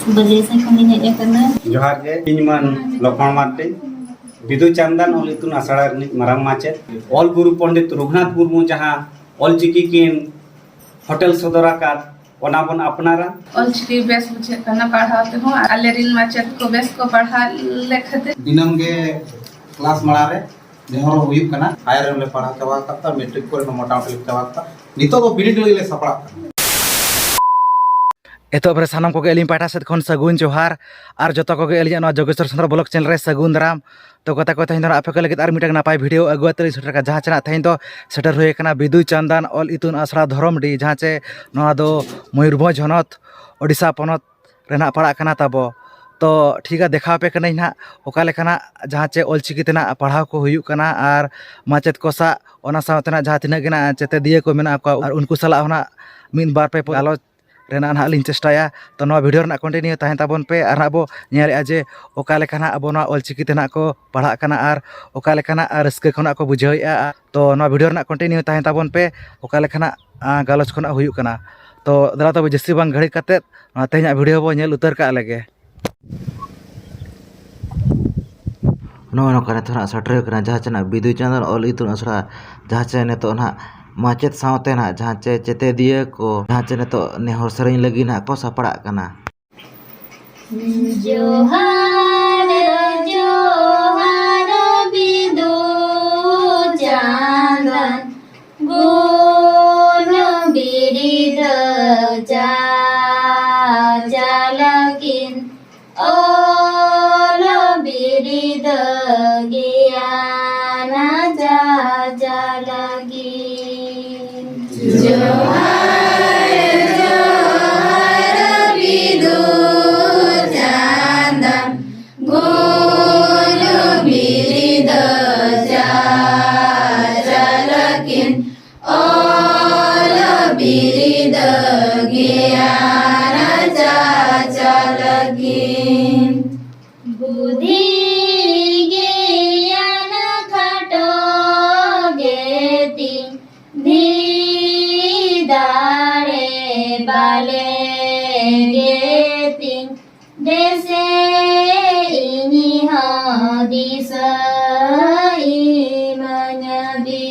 बजे से खनी हेज करना जोहार गे इनमान लखन मार्टी विदु चंदन ऑल इतुन आसड़ा मारांग माचेद ऑल गुरु पंडित रघुनाथ मुर्मू जहां ऑल चिकी किन होटल सदरा का ओनाबन अपनारा ऑल चिकी बेस बुझे करना पढ़ाते हो आलेरिन माचेद को बेस को पढ़ा लेखते दिनम गे क्लास मड़ारे नेहरो हुयुक कना हायर ले पढ़ा चावा करता मैट्रिक को मोटामोटी चावा करता नितो तो बिडिड ले सपड़ा एतोब रे सानम कोगे एलिम पाटा सेत खन सगुन जोहार और जतो कोगे एलिया न जोगेश्वर चंद्र ब्लॉग चैनल रे सगुन दाराम तो कथा को थैन आपे को लगित आर मिटक नापाय वीडियो अगुआ तली सेटर का जहां चना थैन तो सेटर होय कना विदु चंदन ऑल इतुन आसरा धरमडी जहां चे नवा दो मयूरभंज हनत ओडिशा पनत रेना पड़ा कना तबो तो ठीक है देखा पे कना ना ओका लेखना जहां चे ऑलचिकी तना पढ़ाव को हुयु कना और माचेत को सा ओना सावतना जहां तिना गिना चेते दिए को मेना को और उनको सला होना मिन बार पे आलो रेना ना लिंग चेष्टाया तो नवा वीडियो ना कंटिन्यू तहन ताबन पे और अब नेल जे ओका लेखना अब ना ऑलचिकी तना को पढ़ा कना और ओका लेखना रस्के खना को बुझाइया तो नवा वीडियो ना कंटिन्यू तहन ताबन पे ओका लेखना गालोच खना हुयु कना तो दला तो जस्ती बांग घड़ी कते तेहना वीडियो बो नेल उतर का लगे नोनो थोड़ा सटर जहाँ चना विदु चंदन ऑल इतुन आसड़ा जहाँ चे नेतो ना माचेत सावते ना जहाँ चे चेते दिए को जहाँ चे नेतो नेहर सरें लगी ना को सपड़ा कना जोहार जोहार विदु चंदन गुण बिरिद जालकिन ओल बिरिद ज्ञान जालगी जोहार जोहार विदु चंदन गुण बिरिद जालकिन ओल बिरिद ज्ञान जालगी बुद्धि ज्ञान खटो गेति दाड़े बाले गेति देसे इनिह दिस मनबी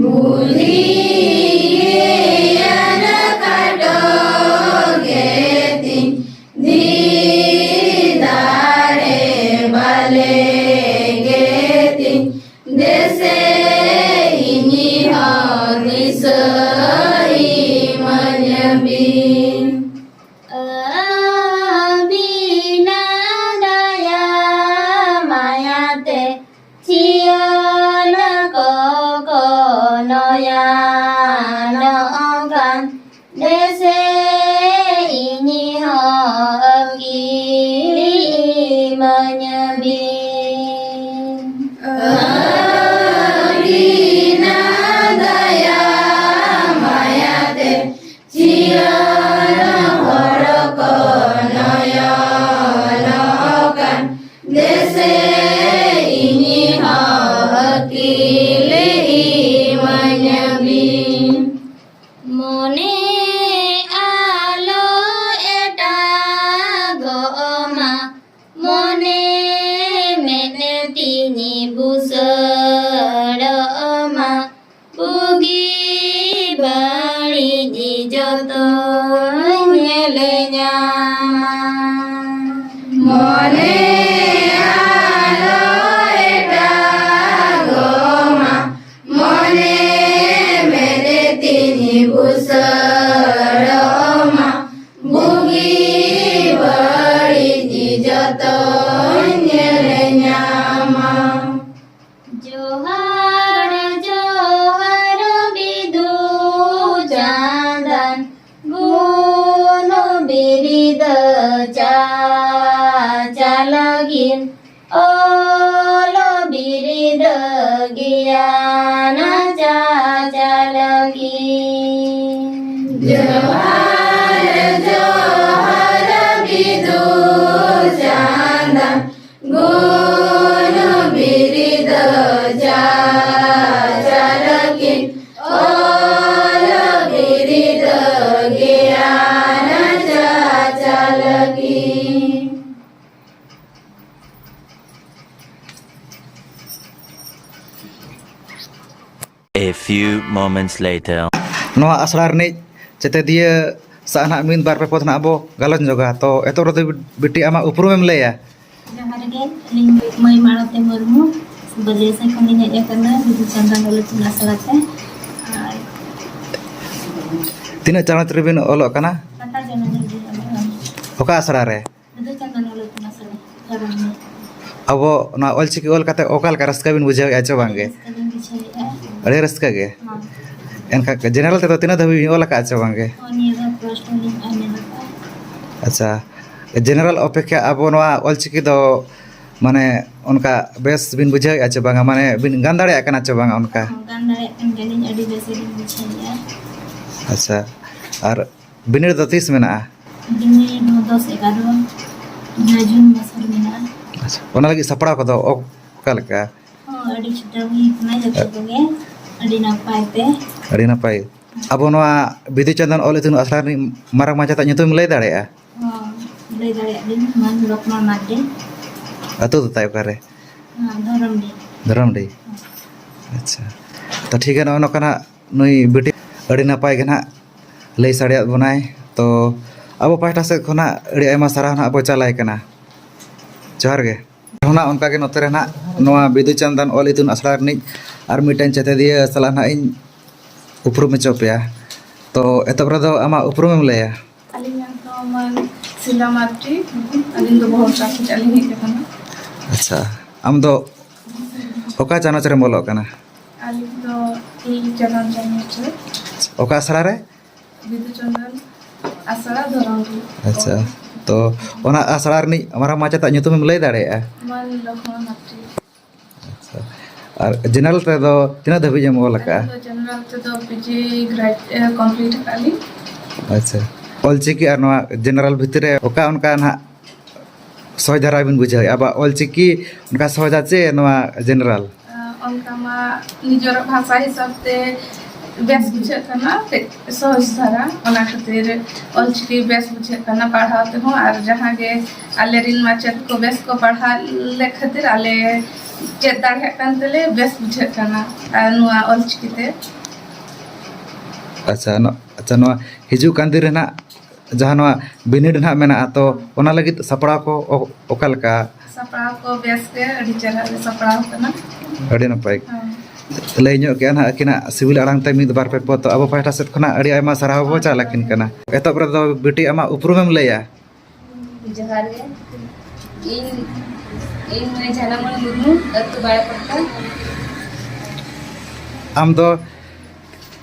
बुद्धि ज्ञान खटो गेति दाड़े बाले गेति देसे इनिह दिस मनबी बिना दया मायाते चियन को नयन अगान देसे इनिह अगिली मनबी बिना दया मायाते चियन हरक नयन अगान देसे इनिह अगिली मनबी मने आलो एटा गोमा मने मेने तिनी बुसड़मा बुगी बाड़ी जी जतो नेले न्यामा मने आलो एटा गोमा मने मेने तिनी बुसड़मा बुगी बाड़ी जी जतो नेले न्यामा जोहार जोहार विदु चंदन गुण बिरिद जालगिन ओल बिरिद ज्ञान जालगी जोहार जोहार विदु चंदन गुण बिरिद जालगिन ओल बिरिद few moments later. Noa aslar ni cete dia saat nak min bar pe pot nak abo galon juga to eto rote biti ama uprum em leya. Jahar ge ling mai Malati Murmu sebagai saya kami hanya karena Bidu Chandan oleh Tunasalate. Tina cara terbin olok kana Kata jangan jadi oka asrare Bidu Chandan oleh Tunasalate. Karena abo na ol chiki ol kate okal ka raska bin bujau acha bange sekalian bicara ade raska ge enka general te to tina dhabi ol ka acha bange Oniya Prostoling Amerika. acha general opekya abo noa ol chiki do mane onka bes bin bujau acha banga mane bin gandare akana acha banga onka Kan dari kan jadi adi biasa bicara. acha ar binir do tis mena Ini 12-11 Jun masuk mina. acha ona lagi sapra ko do okal ka Adi cerita wi kena jatuh ge. Adi napai teh. adi napai abo noa bidu chandan ol itu aslar ni marang maca tak nyutum lay dare a Mulai dari adin man lokma made. atu to tayo kare Dharam di. धरम दे अच्छा तो ठीक है ना ono kana nui बेटी अड़ी नपाय गना लई साड़िया बनाय तो अब पाटा से खना अड़ी आयमा सारा ना अब चलाय kana जोहार गे होना उनका के नोते ना नोआ बिदु चंदन ओल इतुन असला नि आर मिटन चते दिए सला ना इन उपरुम में चोपया तो एतबरा दो आमा उपरुम में लेया Aling yang to man Sila Matri. Aling do bahasa aku aling hik kana. अच्छा आम दो ओका चाना चरे मोलो kana Aling do I jalan jalan ce. ओका असला रे Bidu Chandan asala Dharamdi. अच्छा तो ओना असला नि हमारा माचा ता nyutum में ले दाड़े Man Lokma Matri. अच्छा और जनरल ते दो तिना धबी जम ओल का Aling do general te do PG grad complete kali. अच्छा ऑलचिकी और नवा जनरल भितरे ओका उनका ना सहज धारा बिन बुझाय अब ऑलचिकी उनका सहज आचे नवा जनरल उनका मा निजर भाषा हिसाब से बेस बुझे करना सहज धारा ओना खातिर ऑलचिकी बेस बुझे करना पढ़ाते हो और जहाँ के आले रिन माचेत को बेस को पढ़ा ले खातिर आले चेत दाढ़े कांतले बेस बुझे करना नुआ ऑलचिकी ते अच्छा नवा हिजू कांदी रेना जहाँ नवा बिनिड ना मेना तो ओना लगी सपड़ा को ओकल का सपड़ा को बेस के अड़ी चला सपड़ा करना अड़ी नपाय लay nyok ke anak kina sibil arang te mid bar pe poto abo pahta set khona adi ayma sarah bo chalakin kana eto bra do beti ama uprum em leya Jahar ge. In mai jana mana murmu atu baya patta. am do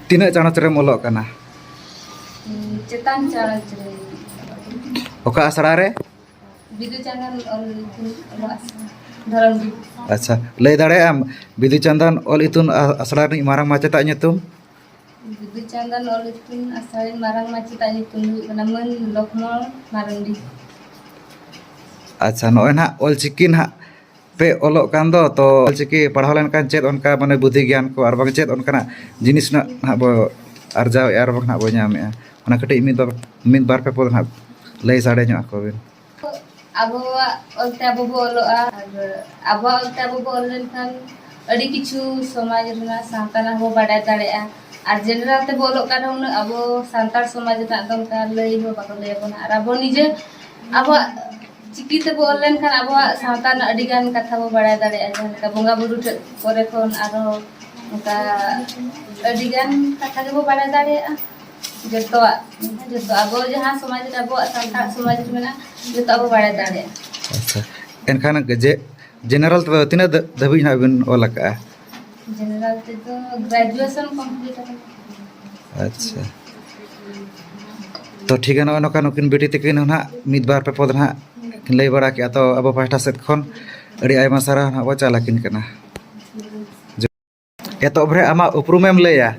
tina chana cere molok kana Cetan cara cere. oka asra re Bidu Chandan oleh Dharamdi. अच्छा लय दाड़े आम बिदु चंदन ओल इतुन असला नि मारंग माचे ता nyutum Bidu Chandan oleh tun asalin marang macet tanya tunggu karena men lokmal marandi. अच्छा नोय ना ओल चिकी ना पे ओलोक कान दो तो ओल चिकी पढ़ाव लेन कान चेत उनका माने बुद्धि ज्ञान को आर बांग चेत उनका जिनिस ना बो अर्जाव आर बांग ना बो ᱧᱟᱢᱮ ओना कटि मिद बार पे पद ना लय साड़े ᱧᱚᱜ ako bin Abawa olte abo boloa abo olte abo bolen kan adi kichu somaj rena santana ho badai dare'a ar general te bolok kan hun abo santar somaj ta dom kan lei ho bako lei bona ar abo nije abo chiki te bolen kan abo santana adi gan katha bo badai dare'a jan ka bonga buru pore kon aro ka adi gan katha ge bo badai dare'a joto abo jahan somaj abo santar somaj mena joto abo badai dare'a. अच्छा एनखान जे general तो तिना दबी ना बिन ओला का General itu graduation complete apa? अच्छा तो ठीक है ना कान किन बेटी तकिन ना मिद बार पे पद ना किन लय बड़ा के तो अब पास्टा सेट खन अड़ी आयमा सारा ना वो चालाकिन कना एतो भरे आमा उपरुम एम लया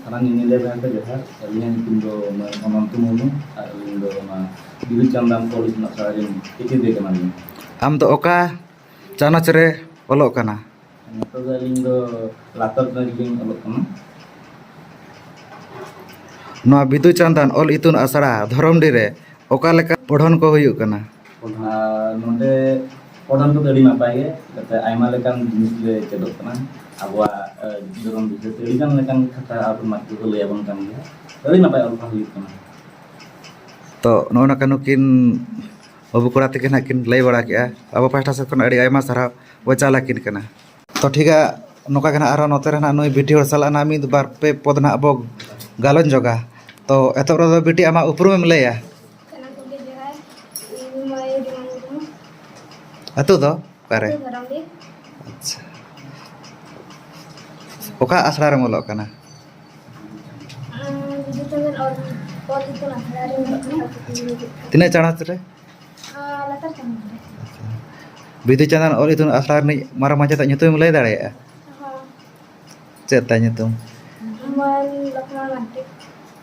karena ini dia berangkat johar, ini yang pindo menonton mulu, pindo ma bidu candam polis nak sarin, itu dia kemana? आम तो ओका चाना चरे ओलोक कना Itu dia lindo latar dari ling alok kena. नोआ बिदु चंदन ओल इतुन असरा धरम डिरे ओका लेका पढ़न को हुयु कना Node podan tu dari apa ya? Kata ayam lekan jenis le cedok kena. abuah dorong bisa kan lekan kata automat itu lay abang kan dia. Tapi napai alfa huyu kan. तो नोना कनुकिन बाबू कोड़ा तकिन Hokkien लय बड़ा के अब pasta से कोन अड़ी आयमा सारा वो चाला किन कना तो ठीका नोका कना आरो नोते रना नोई बिटी और साला ना मिद बार पे पद ना अब गालन जोगा तो एतो रो बिटी आमा उपरुम लया अतु दो करे अच्छा ओका आसरा रे मोलो कना तिना चाणस रे बिदु चंदन और इतुन आसरा रे मारा माचा nyutum lay दाड़े चेत ता nyutum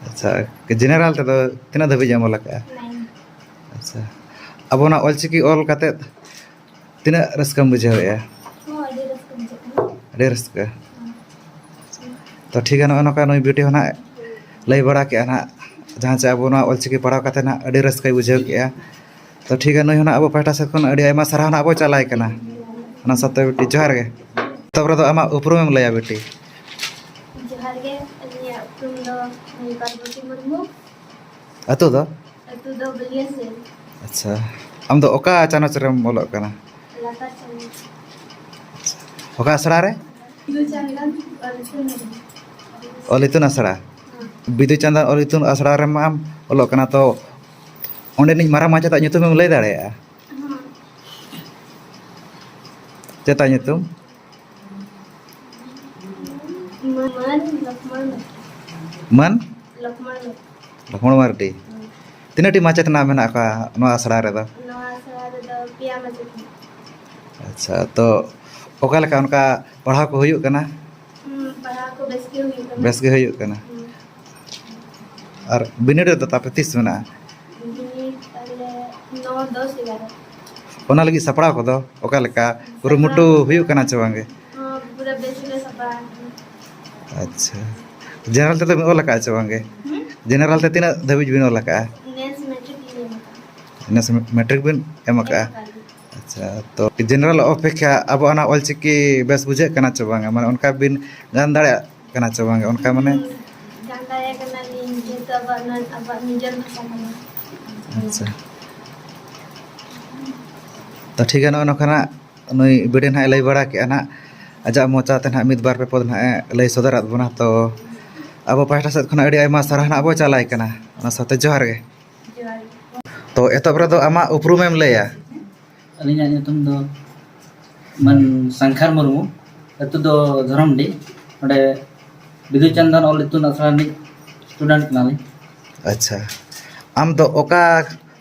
अच्छा के जनरल ते तो तिना धबि जम लका अच्छा अब ना ऑलचिकी ऑल काते तिना रस्कम बुझावे अडे रस्का तो ठीक है नका नई ब्यूटी होना लय बड़ा के ना जहाँ से अब ना ऑलचिकी पढ़ाव काते ना अडे रस्का बुझाव के तो ठीक है नई होना अब पाटा से कोन अडे आयमा सारा ना अब चलाय कना ना सत्य बेटी जोहार गे तब रो आमा उपरुम लया बेटी जोहार गे अलिया उपरुम दो मई पार्वती मुर्मू अतु दो बलिया से अच्छा हम तो ओका चानच रे मोलो कना लाता चंद ओका असरा रे दो चंदन और सुन ओलितुन असरा बिदु चंदन ओलितुन असरा रे माम ओलो कना तो ओंडे नि मारा माचा ता nyutum lay दाड़े चेता nyutum मन मन लक्ष्मण लक्ष्मण मार्डी तीना टी माचा ना मेना का नो असरा रे दो नवा सवार दो पिया मत अच्छा तो ओका लेका उनका पढ़ाव को हुयुक कना पढ़ा को बेस के हुई बेस गे हुयुक कना और बिनिड तो तापे 30 मेना पहले 9 10 11 ओना लगी सपड़ा को दो ओका लेका कुरुमुटु हुयुक कना चवांगे हां पूरा बेस ले सपा अच्छा जनरल ते तो ओला का चवांगे जनरल ते तीना धबी बिन ओला का नेस मैट्रिक ले नेस मैट्रिक बिन एम का अच्छा तो जनरल अपेक्षा अब अना ऑलचिकी बेस बुझे कना चवांगे माने उनका बिन जान दाड़े कना चवांगे उनका माने गांदा या कना नी जे तो अब निजर भाषा कना अच्छा तो ठीक है नोखना नई बिडे ना लय बड़ा के ना आजा मोचा ते ना मिद बार पे पद ना लय सदरात बना तो अब पास्टा से खना अड़ी आयमा सारा अब चलाय कना ना सते जोहार गे जोहार तो एतब रे दो आमा उपरुमेम लया अलिया nyutum do man Sangkhar Murmu itu do Dharamdi ode Bidu Chandan ol itu nasrani student kanali अच्छा आम तो ओका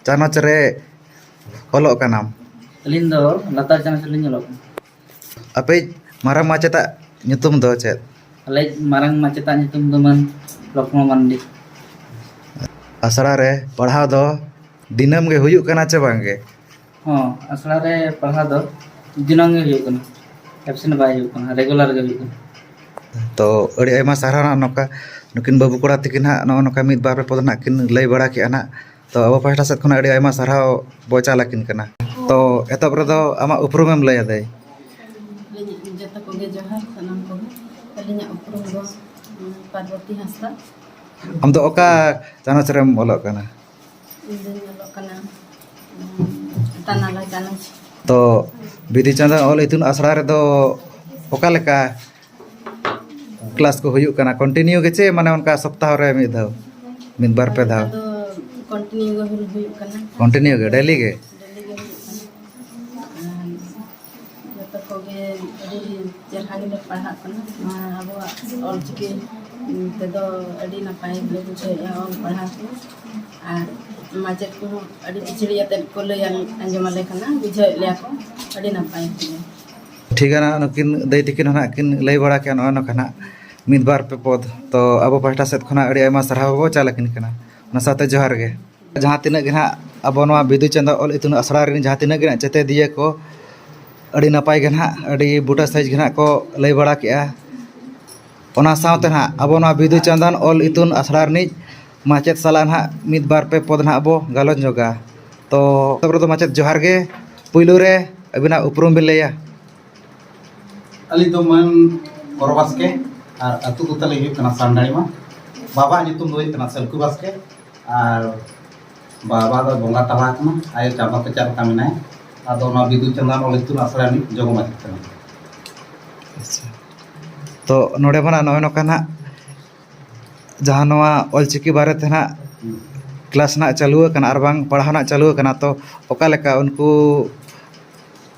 चानच रे होलो कनाम alin do latar chana selin nyolok अपे मारा माचेता nyutum do चेत alai marang maceta nyutum do man Lokmo Mandi असरा रे पढ़ाव दो दिनम गे हुयुक कना चे बांगे हाँ असला रे पढ़ा दो दिनों गे हुयुक कना एब्सेंट बाय हुयुक कना रेगुलर गे हुयुक कना तो अड़ी आयमा सारा नोका नुकिन बाबू कोड़ा तकिन हा नोका मिद बार पे पद ना किन लय बड़ा के ना तो अब पास्टा से खना अड़ी आयमा सारा बोचा लाकिन कना तो एतब रे दो आमा उपरुमेम लय दे जत को गे जोहार सनम को अलिया उपरुम दो पार्वती हंसदा हम तो ओका चानच रे बोलो कना दिन लोकना तना ला चानच तो बिदि चंदन ऑल इतुन आसरा रे दो ओका लेका क्लास को हुयुक कना कंटिन्यू गे चे माने उनका सप्ताह रे मिद धाव मिद बार पे धाव तो कंटिन्यू गे हुयुक कना कंटिन्यू गे डेली गे डेली गे जत को गे अडी चरहा गे पढ़ा कना अब ऑल चिके ते दो अडी ना पाए ले बुझे ऑल पढ़ा को आ माचेत को अडी पिछड़ी आते को ले अंजम ले कना बुझे ले को अडी ना पाए ठीक है ना नुकिन दई तिकिन ना किन लय बड़ा के न खना मिद बार पे पद तो अब पास्टा से खना अड़ी आयमा सरहा बो चालकिन कना ना साथे जोहार गे जहां तिना गे ना अब नवा बिदु चंदा ऑल इतुन असरा रे जहां तिना गे चेते दिए को अड़ी नपाय गे ना अड़ी बूटा साइज गे ना को लय बड़ा के ओना सावते ना अब नवा बिदु चंदन ऑल इतुन असरा रे माचेत साला ना मिद बार पे पद ना अब गालन जोगा तो तब रे तो माचेत जोहार गे पुइलु रे अबिना उपरुम बिन लया अली तो मन ᱠᱚᱨᱚ ᱵᱟᱥᱠᱮ ᱟᱨ ᱟᱹᱛᱩ ᱫᱚ ᱛᱟᱞᱮ ᱦᱩᱭᱩᱜ ᱠᱟᱱᱟ ᱥᱟᱱᱰᱟᱲᱤᱢᱟ ᱵᱟᱵᱟ ᱧᱩᱛᱩᱢ ᱫᱚ ᱦᱩᱭᱩᱜ ᱠᱟᱱᱟ ᱥᱟᱞᱠᱩ ᱵᱟᱥᱠᱮ ᱟᱨ ᱵᱟᱵᱟ ᱫᱚ ᱵᱚᱸᱜᱟ ᱛᱟᱞᱟ ᱠᱟᱱᱟ ᱟᱭᱳ ᱪᱟᱸᱫᱳ ᱠᱮᱪᱟ ᱞᱮᱠᱟ ᱢᱮᱱᱟᱭᱟ ᱟᱫᱚ ᱚᱱᱟ ᱵᱤᱫᱩ ᱪᱟᱸᱫᱟᱱ ᱚᱞ ᱤᱛᱩᱱ ᱟᱥᱲᱟ ᱨᱤᱱᱤᱡ ᱡᱚᱜᱚ ᱢᱟᱪᱮᱫ ᱠᱟᱱᱟ तो नोड़े मना नॉय नोका ना जहाँ नवा ऑलचिकी बारे थे ना क्लास ना चालू करना और बांग पढ़ाव ना चालू करना तो ओका लेका उनको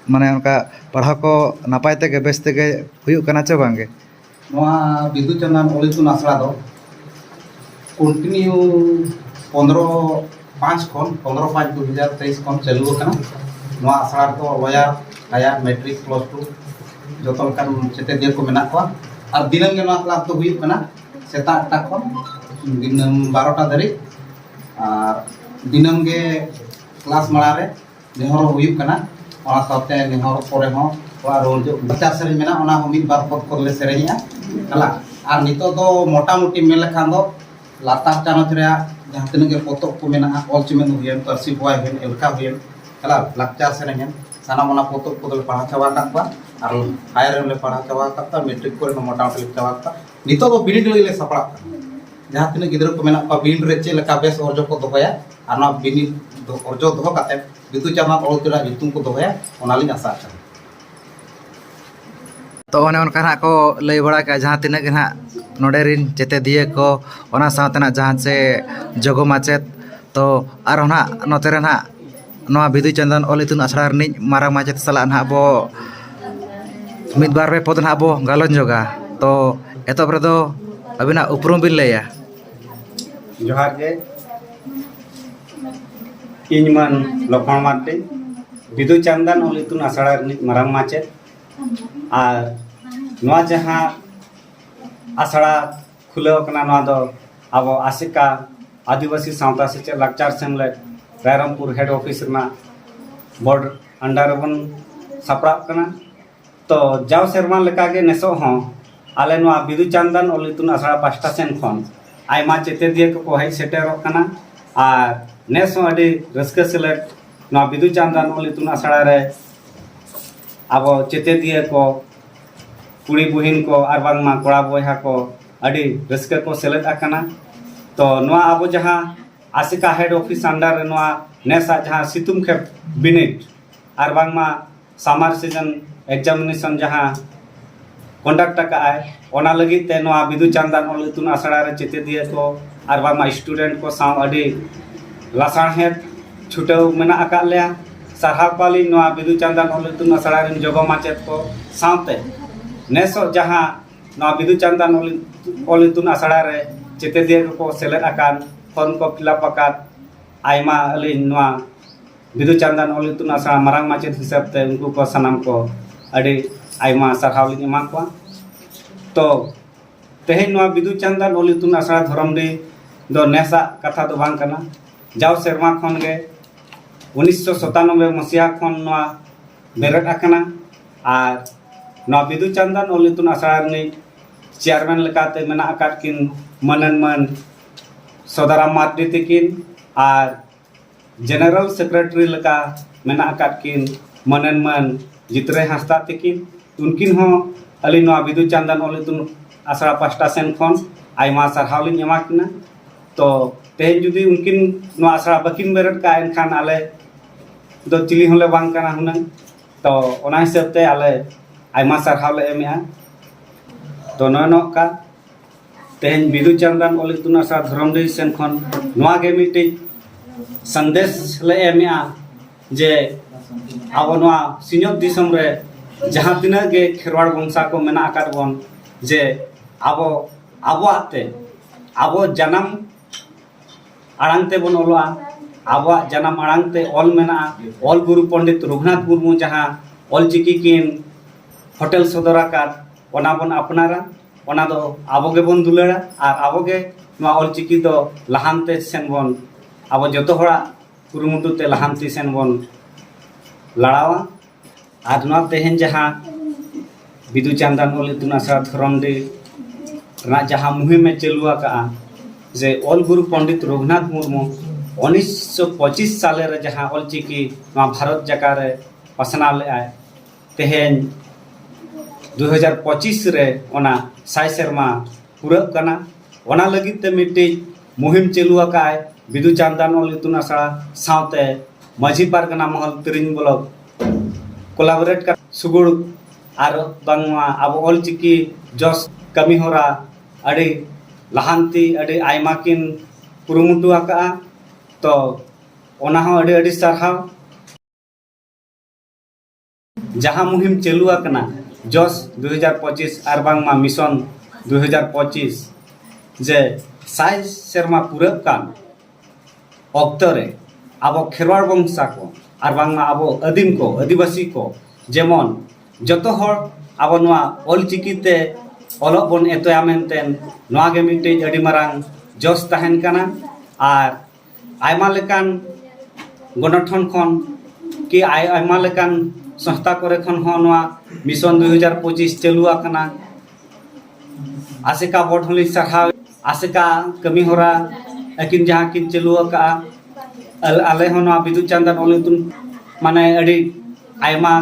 माने उनका पढ़ाव को नापाय तेगे बेस तेगे हुयुग करना चे बांगे नवा बिदु चंदन ऑल इतुन आसड़ा दो कंटिन्यू 15/5/2023 खन चालू करना नवा आसड़ा तो लॉयर हायर मैट्रिक +2 जतो लकान चेतेदिया को मेना को और दिनम के नवा क्लास तो हुयुग करना सेता 8टा खन दिनम 12टा धरि और दिनम के क्लास माड़ा रे नेहर हुयुग करना ओना साथे नेहर परे हो और रोल जो बच्चा सेरें मेना ओना हो मिद बार पद करले सेरेंया हला और नितो दो मोटा मोटी मेल खान दो लातार चानच रे जहां तने के पोतो को मेना ऑल चिमेन हुयन परसी बॉय हुयन एलका हुयन हला लाक्चा सेरें सानाम ओना पोतो को दो पढ़ा चावा काकवा और हायर ले पढ़ा चावा काता मैट्रिक को मोटा मोटी चावा काता नितो दो बिनिड ले सपड़ा जहां तने गिदर को मेना बिन रे चे लका बेस orjo को दोया और ना बिनिड orjo दो काते बिदु चामा ऑल तोरा युतुम को दोया ओनाली आशा छ तो ओने उनका ना को लई बड़ा का जहाँ तीन के ना नोडे रिन चेते दिए को ओना साथ ना जहाँ से जगो माचेत तो और ना नोते रे ना नवा बिदु चंदन ऑल इतुन आसड़ा रिन मारा माचेत सला ना बो मिद बार पे पद ना बो गालन जोगा तो एतब रे दो अबिना उपरुम बिन लैया जोहार गे इनमन लखन मार्टी बिदु चंदन ऑल इतुन आसड़ा रिन माराम माचेत और नवा जहाँ आसड़ा खुलेव कना नवा दो अब आसिका आदिवासी सावता सेचे लाक्चार सेमलेट रायरमपुर हेड ऑफिस रमा बोर्ड अंडर बन सापड़ा कना तो जाव सेरमा लेका के नेसो हो आले नवा बिदु चंदन ऑल इतुन आसड़ा पास्टा सेन खन आयमा चेते दिए को हेज सेटेरो कना और नेस हो अडी रस्के सेलेट नवा बिदु चंदन ऑल इतुन आसड़ा रे अब चेते दिए को कुड़ी बुहिन को और बांगमा कोड़ा बोया को अड़ी रस्के को सेलेट आकना तो नवा अब जहाँ आसिका हेड ऑफिस अंडर नवा नेसा जहाँ सितुम खेप बिनिट और बांगमा समर सीजन एग्जामिनेशन जहाँ कंडक्ट का है ओना लगी ते नवा बिदु चंदन ऑल इतुन आसड़ा रे चेते दिए को और बांगमा स्टूडेंट को साव अड़ी लासाहेत छुटेव मेना आका लेया सारहाव पाली नवा बिदु चंदन ऑल इतुन आसड़ा रिन जगो माचेत को सावते नेसो जहाँ नवा बिदु चंदन ऑल इतुन आसड़ा रे चेते दिए को सेलेट आकान फॉर्म को फिलअप आकात आयमा अली नवा बिदु चंदन ऑल इतुन आसड़ा मारांग माचेत हिसाब ते उनको को सनाम को अड़ी आयमा सारहाव लिन एमा को तो तेहेन नवा बिदु चंदन ऑल इतुन आसड़ा धरमडी दो नेसा कथा दो बांग कना जाव सेरमा खन गे 1997 मसीहा खन नवा बेरट आकना और नवा बिदु चंदन ऑल इतुन आसड़ा रिनि चेयरमैन लेकाते मेना आकात किन मनन मन सदाराम मार्डी तकिन और जनरल सेक्रेटरी लेका मेना आकात किन मनन मन जितरे हांसदा तकिन उनकिन हो अली नवा बिदु चंदन ऑल इतुन आसड़ा पास्टा सेन खन आयमा सारहाव लिन एमा किना तो तेहेन जुदी उनकिन नवा आसड़ा बकिन बेरट का एनखान आले दो चिली होले बांग कना हुनंग तो ओना हिसाब ते आले आयमा सारहाव ले एमेआ तो ननो का तेहेन बिदु चंदन ऑल इतुन आसड़ा धरमडी सेन खन नवा गे मिटी संदेश ले एमेआ जे अब नवा सिन्योत दिसम रे जहाँ तिना गे खेरवाड़ वंशा को मेना आकात बन जे अब आबोते आबो जन्म आड़ांगते बन ओलोआ आबो जन्म आड़ांगते ऑल मेना ऑल गुरु पंडित रघुनाथ मुर्मू जहाँ ऑल चिकी किन होटल सदराकात ओना बन अपनारा ओना दो आबो गे बन दुलारा और आबो गे नवा ऑल चिकी दो लहानते सेन बन आबो जतो होड़ा कुरुमुटुते लहानती सेन बन लड़ावा और नवा तेहेन जहाँ बिदु चंदन ऑल इतुन आसड़ा धरमडी जहाँ मुहिम में चलुआ का जे ऑल गुरु पंडित रघुनाथ मुर्मू 1925 साल रे जहाँ ऑल चिकी भारत जाका रे पसना ले आए तेहेन 2025 रे ओना साय सेरमा पूरा कना ओना लगित ते मिट्टी मुहिम चलू आकाय बिदु चांदन ऑल इतुन आसड़ा सावते माझी पारगना महल तिरिंग ब्लॉक कोलाबोरेट का सुगुड़ और बांगमा अब ऑल चिकी जस कमी होरा अड़ी लहांती अड़ी आयमा किन कुरुमुटु आका तो ओना हो अड़ी अड़ी सरहाव जहां मुहिम चलू आकना जस 2025 और बांगमा मिशन 2025 जे साय सेरमा पूरा कान अक्तरे अब खेरवाड़ वंशा को और बांगमा अब आदिम को आदिवासी को जेमन जतो हर अब नवा ऑल चिकीते ऑलोक बन एतोया मेनतेन नवा गे मिटे अडी मारांग जस तहन काना और आयमा लेकान गणठन खन कि आयमा लेकान संस्था करे खन हो नवा मिशन 2025 चलू आकना आसेका बोठली सरहाव आसेका कमी होरा अकिन जहां किन चलू आका आले हो नवा बिदु चांदन ओलितुन माने अडी आयमा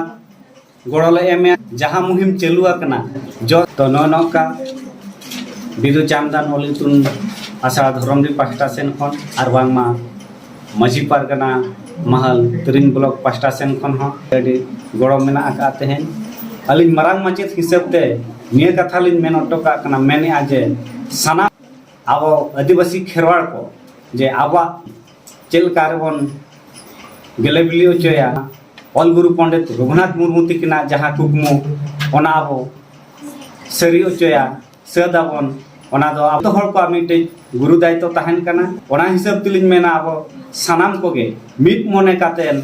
गड़ोले एमे जहां मुहिम चलू आकना जो तो नौका बिदु चांदन ओलितुन आशा धरमडी पास्टा सेन खन और बांगमा माझी पारगना महल तिरिंग ब्लॉक पास्टा सेन खन हो अडी गड़ो मेना आका तेहन अलिन मरांग माचेत हिसाब ते निया कथा लिन मेन अटोका कना मेने आजे सना अब आदिवासी खेरवाड़ को जे आवा चेल कारबन गेलेबिली ओचोया ऑल गुरु पंडित रघुनाथ मुर्मू तिकिना जहां कुकमु ओना आबो सरी ओचोया सदाबन ओना दो अब तो हर को मिटे गुरु दायित्व तहन कना ओना हिसाब तिलिन मेना आबो सनाम कोगे मिट मने कातेन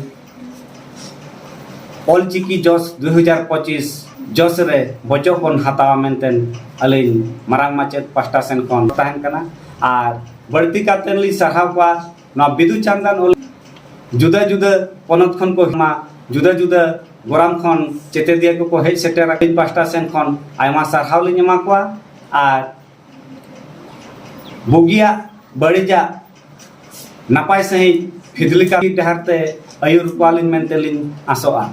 ऑल चिकी जस 2025 जस रे बचो बन हतावा मेनतेन अलिन मरांग माचेत पास्टा सेन कोन तहन कना और बढ़ती कातेन ली सरहाव पा ना बिदु चांदन जुदा जुदा पनत खन को मा जुदा जुदा गोराम खन चेते दिया को हेज सेटर पास्टा सेन खन आयमा सरहाव लिन एमा को और बुगिया बड़िजा नापाय सही फिदली का डहरते अयुर पालिन मेनतेलिन आसोआ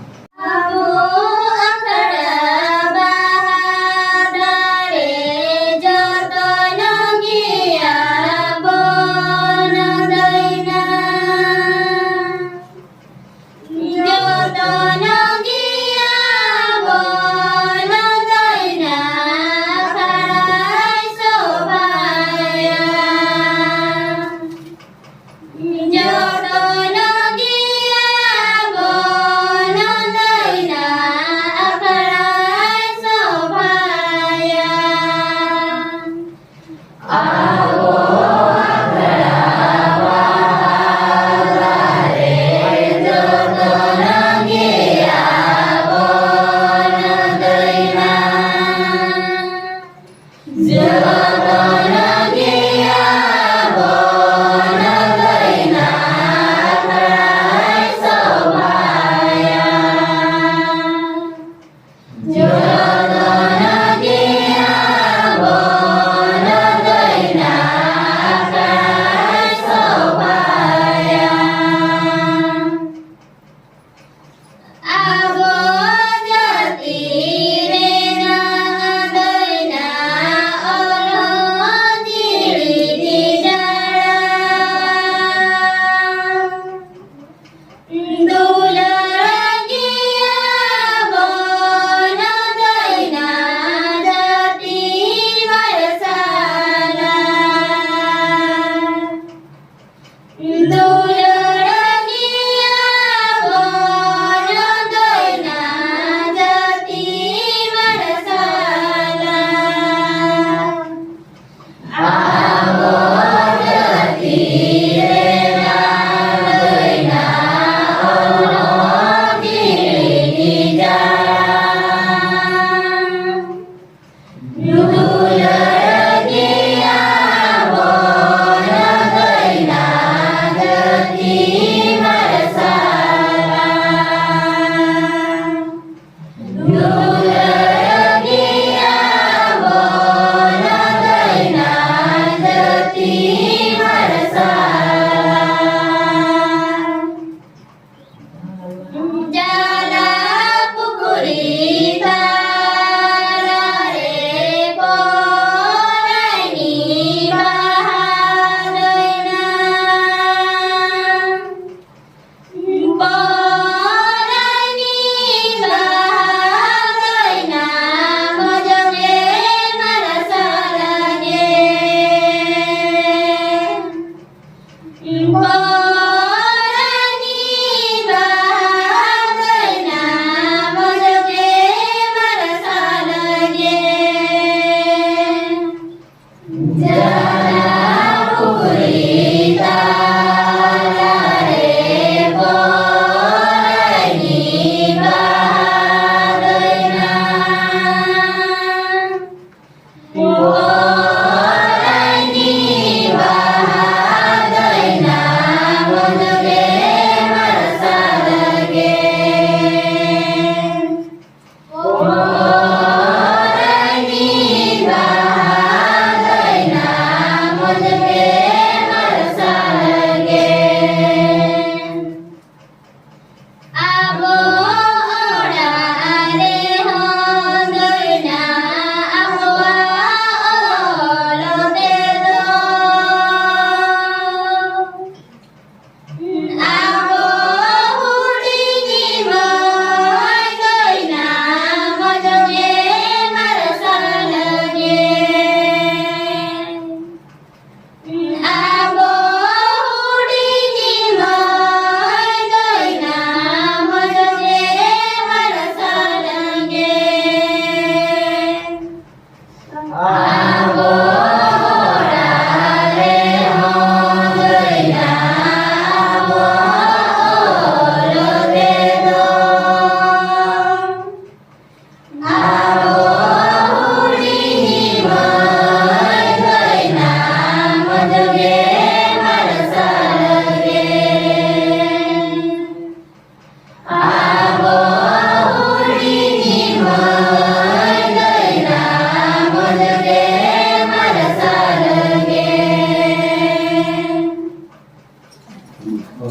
Yo no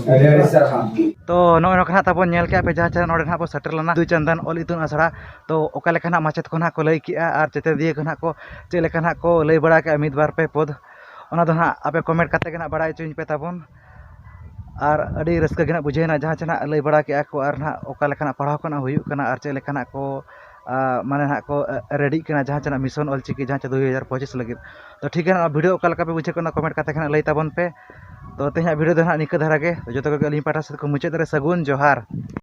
तो नॉय नखना ताबन नेल के पे जहाँ चेना नोडे ना बो सेटर लना बिदु चंदन ऑल इतुन आसड़ा तो ओका लेका ना माचेत को ना को लई किया और चेते दिए को ना को चे लेका ना को लई बड़ा के मिद बार पे पद ओना दो ना आपे कमेंट काते के ना बड़ा चुइन पे ताबन और अड़ी रस्का के ना बुझेना जहाँ चेना लई बड़ा के को और ना ओका लेका ना पढ़ाव को ना हुयु कना और चे लेका ना को माने ना को रेडी करना जहाँ चेना मिशन ऑलचिकी जहाँ 2025 लगे तो ठीक है ना वीडियो ओका लेका पे बुझे को ना कमेंट काते के ना लई ताबन पे तो तेहा वीडियो दो ना निका धारा के जो तो अली पाटा से को मुचाद रे सगुन जोहार।